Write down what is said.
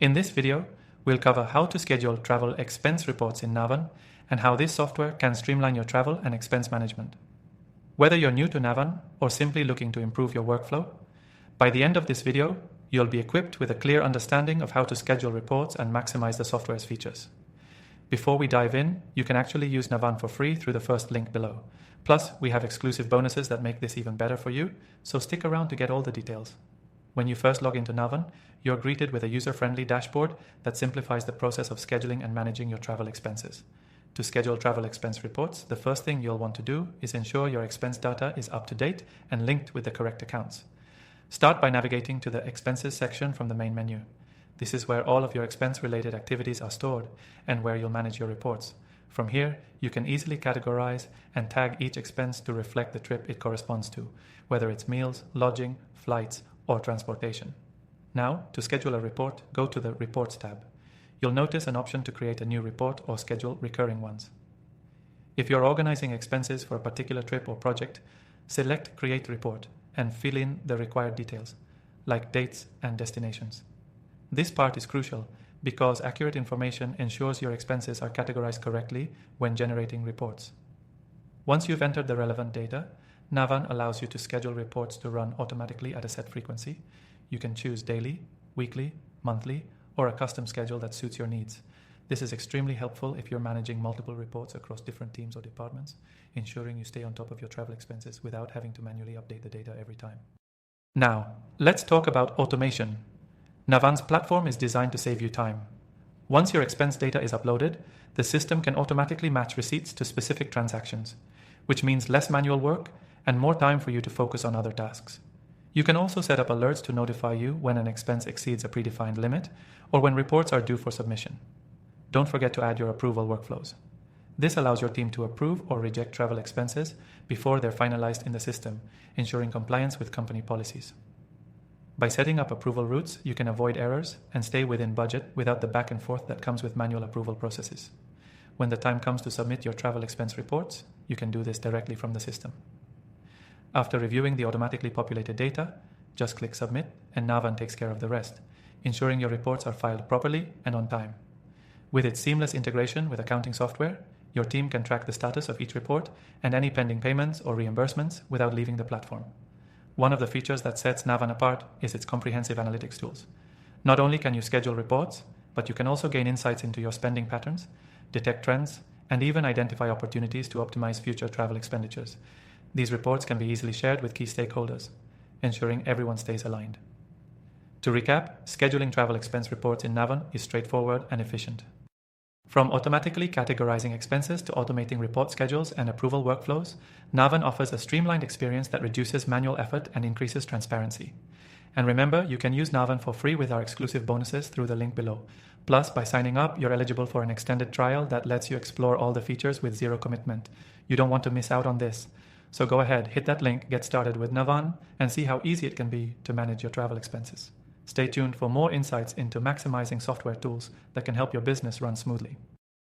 In this video, we'll cover how to schedule travel expense reports in Navan and how this software can streamline your travel and expense management. Whether you're new to Navan or simply looking to improve your workflow, by the end of this video, you'll be equipped with a clear understanding of how to schedule reports and maximize the software's features. Before we dive in, you can actually use Navan for free through the first link below. Plus, we have exclusive bonuses that make this even better for you, so stick around to get all the details. When you first log into Navan, you're greeted with a user-friendly dashboard that simplifies the process of scheduling and managing your travel expenses. To schedule travel expense reports, the first thing you'll want to do is ensure your expense data is up to date and linked with the correct accounts. Start by navigating to the Expenses section from the main menu. This is where all of your expense-related activities are stored and where you'll manage your reports. From here, you can easily categorize and tag each expense to reflect the trip it corresponds to, whether it's meals, lodging, flights, or transportation. Now, to schedule a report, go to the Reports tab. You'll notice an option to create a new report or schedule recurring ones. If you're organizing expenses for a particular trip or project, select Create Report and fill in the required details, like dates and destinations. This part is crucial because accurate information ensures your expenses are categorized correctly when generating reports. Once you've entered the relevant data, Navan allows you to schedule reports to run automatically at a set frequency. You can choose daily, weekly, monthly, or a custom schedule that suits your needs. This is extremely helpful if you're managing multiple reports across different teams or departments, ensuring you stay on top of your travel expenses without having to manually update the data every time. Now, let's talk about automation. Navan's platform is designed to save you time. Once your expense data is uploaded, the system can automatically match receipts to specific transactions, which means less manual work and more time for you to focus on other tasks. You can also set up alerts to notify you when an expense exceeds a predefined limit or when reports are due for submission. Don't forget to add your approval workflows. This allows your team to approve or reject travel expenses before they're finalized in the system, ensuring compliance with company policies. By setting up approval routes, you can avoid errors and stay within budget without the back and forth that comes with manual approval processes. When the time comes to submit your travel expense reports, you can do this directly from the system. After reviewing the automatically populated data, just click Submit and Navan takes care of the rest, ensuring your reports are filed properly and on time. With its seamless integration with accounting software, your team can track the status of each report and any pending payments or reimbursements without leaving the platform. One of the features that sets Navan apart is its comprehensive analytics tools. Not only can you schedule reports, but you can also gain insights into your spending patterns, detect trends, and even identify opportunities to optimize future travel expenditures. These reports can be easily shared with key stakeholders, ensuring everyone stays aligned. To recap, scheduling travel expense reports in Navan is straightforward and efficient. From automatically categorizing expenses to automating report schedules and approval workflows, Navan offers a streamlined experience that reduces manual effort and increases transparency. And remember, you can use Navan for free with our exclusive bonuses through the link below. Plus, by signing up, you're eligible for an extended trial that lets you explore all the features with zero commitment. You don't want to miss out on this. So go ahead, hit that link, get started with Navan, and see how easy it can be to manage your travel expenses. Stay tuned for more insights into maximizing software tools that can help your business run smoothly.